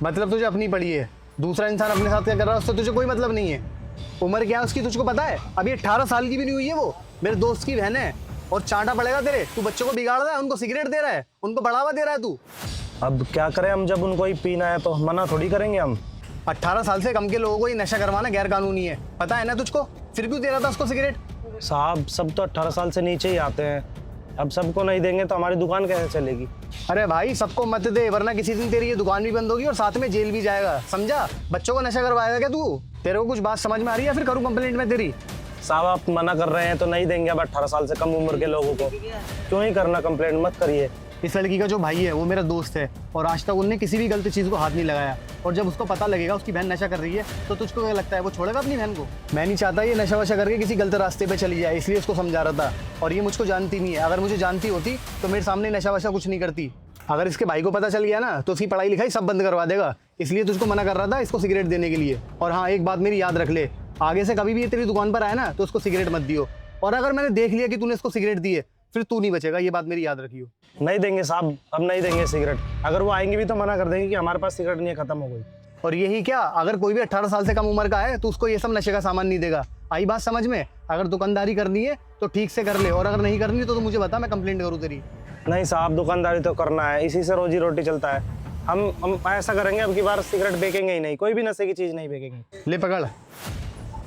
मतलब तुझे अपनी पड़ी है, दूसरा इंसान अपने साथ क्या कर रहा है उससे तुझे कोई मतलब नहीं है। उम्र क्या है उसकी तुझको पता है? अभी 18 साल की भी नहीं हुई है वो, मेरे दोस्त की बहन है। और चांटा पड़ेगा तेरे, तू बच्चों को बिगाड़ रहा है, उनको सिगरेट दे रहा है, उनको बढ़ावा दे रहा है तू। अब क्या करें हम, जब उनको ही पीना है तो मना थोड़ी करेंगे हम। 18 साल से कम के लोगों को ये नशा करवाना गैर कानूनी है, पता है ना तुझको? फिर क्यों दे रहा था उसको सिगरेट? साहब सब तो 18 साल से नीचे ही आते हैं, अब सबको नहीं देंगे तो हमारी दुकान कैसे चलेगी? अरे भाई सबको मत दे, वरना किसी दिन तेरी ये दुकान भी बंद होगी और साथ में जेल भी जाएगा, समझा? बच्चों को नशा करवाएगा क्या तू? तेरे को कुछ बात समझ में आ रही है? फिर करूँ कंप्लेंट में तेरी? साहब आप मना कर रहे हैं तो नहीं देंगे अब 18 साल से कम उम्र के लोगों को, क्यों ही करना कंप्लेंट, मत करिए। इस लड़की का जो भाई है वो मेरा दोस्त है और आज तक उनने किसी भी गलत चीज़ को हाथ नहीं लगाया। और जब उसको पता लगेगा उसकी बहन नशा कर रही है तो तुझको क्या लगता है वो छोड़ेगा अपनी बहन को? मैं नहीं चाहता ये नशा वशा करके किसी गलत रास्ते पे चली जाए, इसलिए उसको समझा रहा था। और ये मुझको जानती नहीं है, अगर मुझे जानती होती तो मेरे सामने नशा वशा कुछ नहीं करती। अगर इसके भाई को पता चल गया ना तो उसकी पढ़ाई लिखाई सब बंद करवा देगा, इसलिए तुझको मना कर रहा था इसको सिगरेट देने के लिए। और हाँ, एक बात मेरी याद रख ले, आगे से कभी भी ये तेरी दुकान पर आए ना तो उसको सिगरेट मत दियो। और अगर मैंने देख लिया कि तूने इसको सिगरेट दी है फिर तू नहीं बचेगा, ये बात मेरी याद रखियो। नहीं देंगे साहब, अब नहीं देंगे सिगरेट। अगर वो आएंगे भी तो मना कर देंगे कि हमारे पास सिगरेट नहीं है, खत्म हो गई। और यही क्या, अगर कोई भी 18 साल से कम उम्र का है तो उसको ये सब नशे का सामान नहीं देगा। आई बात समझ में? अगर दुकानदारी करनी है तो ठीक से कर ले, और अगर नहीं करनी तो मुझे बता, मैं कंप्लेंट करूँ तेरी। नहीं साहब, दुकानदारी तो करना है, इसी से रोजी रोटी चलता है। हम ऐसा करेंगे, अब की बार सिगरेट बेचेंगे ही नहीं, कोई भी नशे की चीज़ नहीं बेचेंगे। ले पकड़,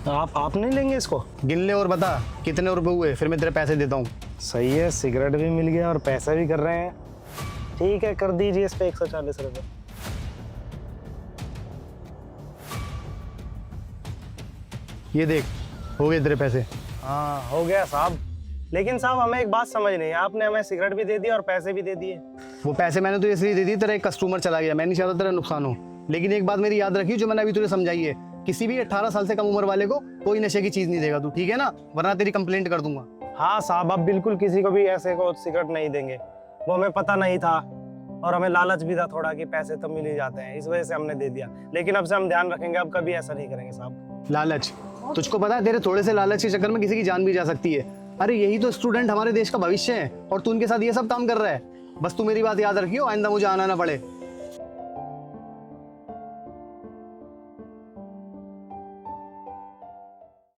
आप नहीं लेंगे इसको? गिन ले और बता कितने रुपए हुए, फिर मैं तेरे पैसे देता हूँ। सही है, सिगरेट भी मिल गया और पैसा भी कर रहे हैं। ठीक है, कर दीजिए इस पे 140 रुपये। ये देख, हो गए तेरे पैसे। हाँ हो गया साहब, लेकिन साहब हमें एक बात समझ नहीं, आपने हमें सिगरेट भी दे दिया और पैसे भी दे दिए। वो पैसे मैंने तुझे इसलिए दे दी, तेरा एक कस्टमर चला गया, मैं नहीं चाहता तेरा नुकसान हो। लेकिन एक बात मेरी याद रखी जो मैंने अभी तुझे समझाई है, किसी भी 18 साल से कम उम्र वाले को कोई नशे की चीज नहीं देगा तू, ठीक है ना? वरना तेरी कंप्लेंट कर दूंगा। हाँ साहब, अब बिल्कुल किसी को भी ऐसे को सिगरेट नहीं देंगे। वो हमें पता नहीं था और हमें लालच भी था थोड़ा कि पैसे तो मिल ही जाते हैं, इस वजह से हमने दे दिया। लेकिन अब से हम ध्यान रखेंगे, अब कभी ऐसा नहीं करेंगे साहब। लालच? तुझको पता है तेरे थोड़े से लालच के चक्कर में किसी की जान भी जा सकती है। अरे यही तो स्टूडेंट हमारे देश का भविष्य है और तू उनके साथ ये सब काम कर रहा है। बस तू मेरी बात याद रखियो, आइंदा मुझे आना ना पड़े।